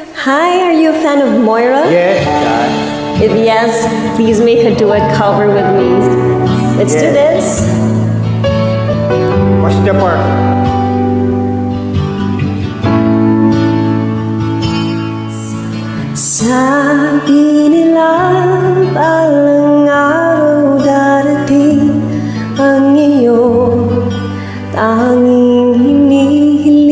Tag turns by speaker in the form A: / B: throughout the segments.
A: Hi, are you a fan of Moira?
B: Yes.
A: If yes, please make a duet cover with me. Let's do this.
B: What's the part?
A: Sabi nila balang araw darating ang iyong tanging hinihiling.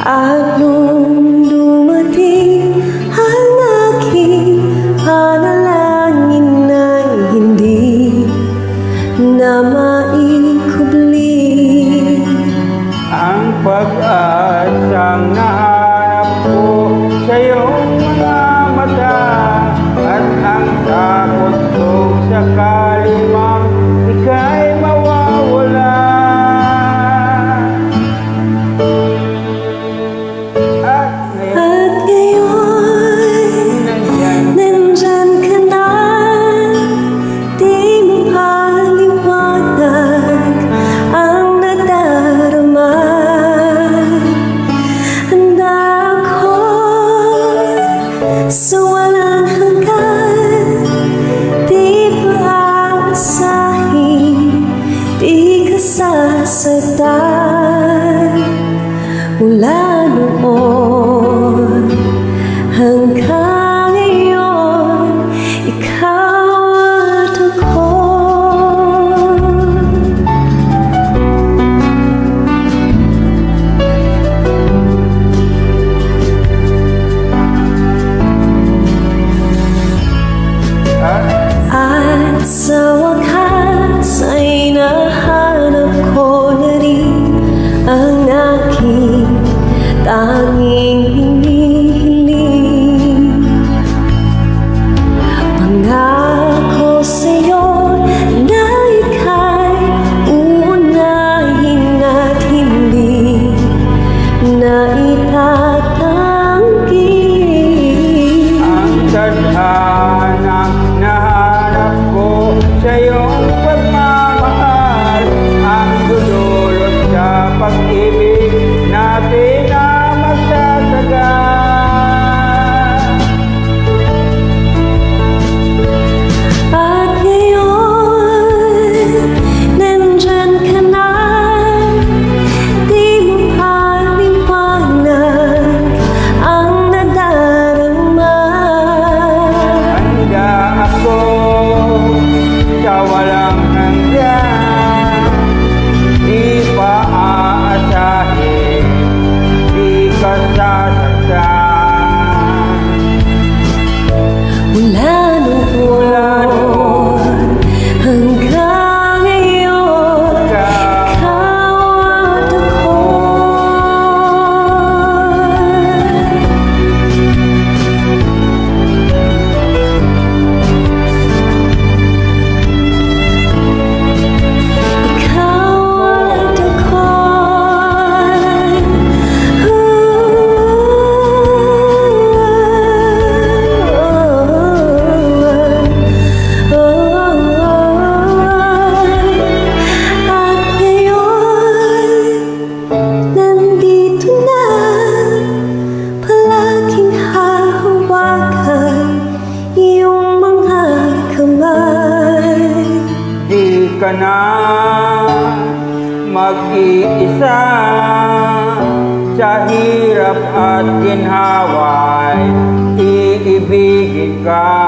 A: At nung dumating ang aking panalangin ay hindi na maikubli.
B: Ang pag-asang nahanap ko sa iyong mga mata, at ang takot ko sakali mang ika'y mawawala. At
A: ngayon, nandyan ka na, di mo paliwanag ang nadarama. Handa ako sa walang hanggan, di paasahin, di ka sasaktan. Mula noon hanggang ngayon, ikaw at ako. At sa wakas ay nahanap ko na rin ang aking tanging hinihiling. Pangako sa'yo na ika'y uunahin at hindi na itatanggi.
B: ang tadhanang nahanap ko sa iyong pagmamahal, ang dudulot sa pag-ibig natin na magtatagal.
A: At ngayon, nandyan ka na, di mo paliwanag ang nadarama.
B: Handa ako sa walang hanggan, di pa aasahin, di ka sasaktan.
A: Mula noon hanggang ngayon, ikaw at ako. Ikaw at ako. At ngayon, nandito na, palaging hahawakan iyong mga kamay.
B: Di ka na mag-iisa sa hirap at ginhaway, iibigin ka